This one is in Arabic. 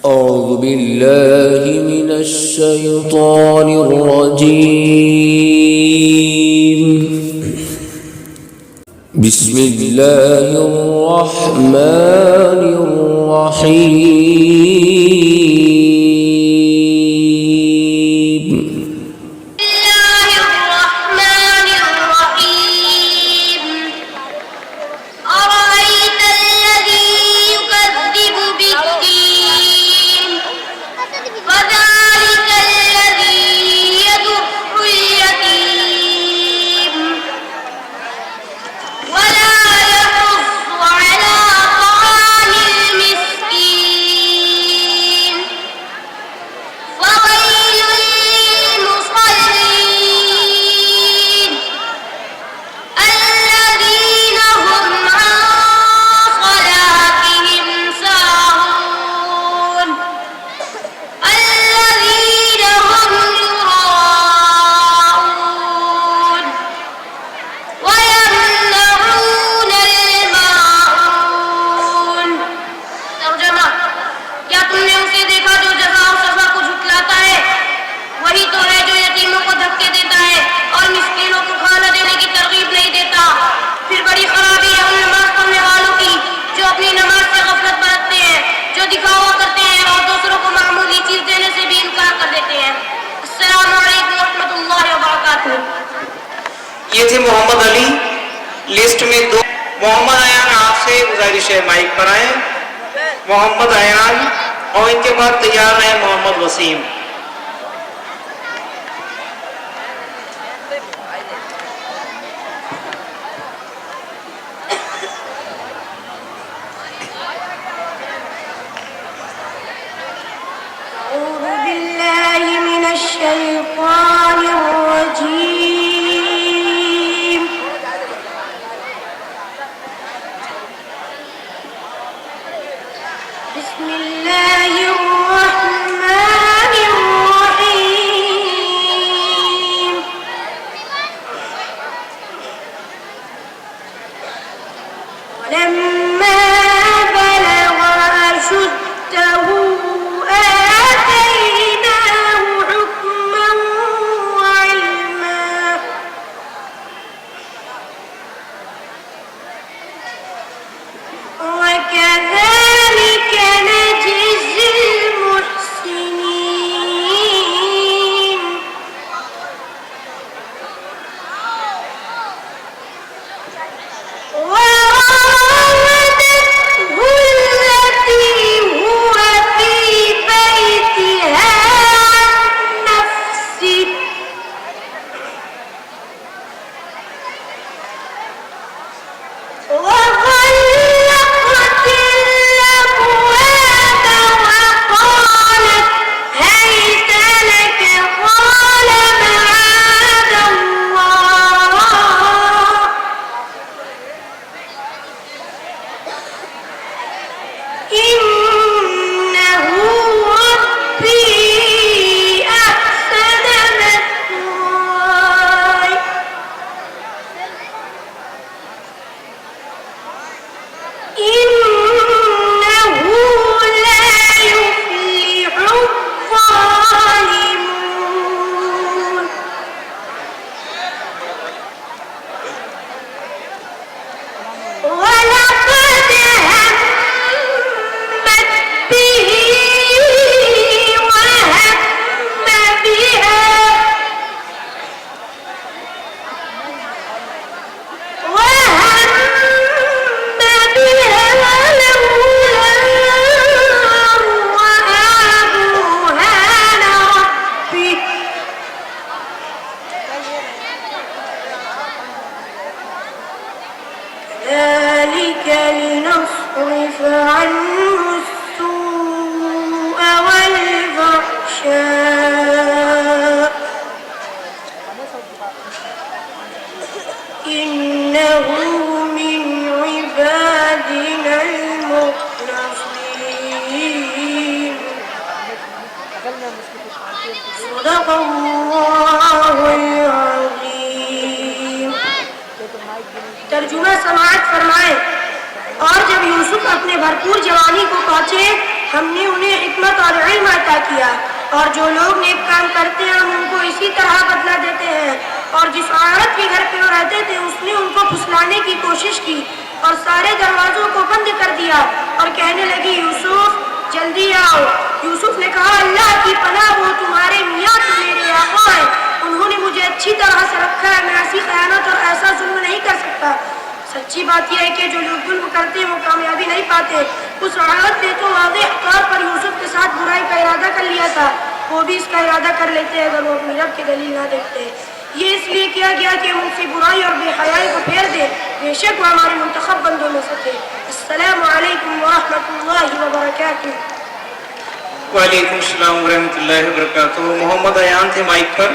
أعوذ بالله من الشيطان الرجيم. بسم الله الرحمن الرحيم. أرأيت الذي يكذب بالدين فذلك الذي يدع اليتيم ولا يحض على طعام المسكين فويل للمصلين الذين هم عن صلاتهم ساهون الذين هم يراءون ويمنعون الماعون. तर्जुमा, क्या तुमने उसे देखा जो जज़ा और सज़ा को झुठलाता है? वही तो है जो यतीमों को धक्के देता है और मिस्कीनों को खाना देने की तरगीब नहीं देता। फिर बड़ी खराबी है उन नमाज पढ़ने वालों की जो अपनी नमाज से गफलत बरतते हैं, जो दिखावा करते हैं और दूसरों को मामूली चीज देने से भी इनकार कर देते हैं। अस्सलामु अलैकुम रहमतुल्लाहि व बरकातुहू। ये थे मोहम्मद अली। लिस्ट में दो मोहम्मद अयान, आपसे गुजारिश है माइक पर आए। मोहम्मद अयान और इनके बाद तैयार है मोहम्मद वसीम। أعوذ بالله من الشيطان الرجيم. بسم الله الرحمن الرحيم. ولما بلغ أشده آتيناه حكما وعلما وكذلك نجزي المحسنين. وراودته التي هو في بيتها عن نفسه وغلقت الأبواب وقالت هيت لك قال معاذ الله إنه ربي أحسن مثواي إنه لا يفلح الظالمون. ولقد همت به وهم بها لولا أن رأى برهان ربه كذلك لنصرف عنه السوء والفحشاء إنه من عبادنا المخلصين. صدق الله العظيم. तर्जुमा समाअत फरमाए। और जब यूसुफ अपने भरपूर जवानी को पहुंचे, हमने उन्हें حکمت اور علم عطا کیا، اور جو لوگ نیک کام کرتے ہیں ہم ان کو اسی طرح بدلہ دیتے ہیں۔ اور جس عورت کے گھر پہ وہ رہتے تھے اس نے ان کو پھسلانے کی کوشش کی اور سارے دروازوں کو بند کر دیا اور کہنے لگی یوسف جلدی آؤ۔ یوسف نے کہا اللہ کی پناہ، وہ تمہارے میاں تو میرے آقا ہیں، انہوں نے مجھے اچھی طرح سے رکھا ہے، میں ایسی خیانت اور ایسا ظلم نہیں کر سکتا۔ سچی بات یہ ہے کہ جو لوگ ظلم کرتے ہیں وہ کامیابی نہیں پاتے۔ اس عورت نے تو واضح طور پر یوسف کے ساتھ برائی کا ارادہ کر لیا تھا، وہ بھی اس کا ارادہ کر لیتے اگر وہ اپنی رب کی دلیل نہ دیکھتے۔ یہ اس لیے کیا گیا کہ ان سے برائی اور بے حیائی کو پھیر دے، بے شک وہ ہمارے منتخب بندوں میں سے تھے۔ السلام علیکم ورحمۃ اللہ وبرکاتہ۔ وعلیکم السلام ورحمۃ اللہ وبرکاتہ۔ محمد ایان تھے مائک پر۔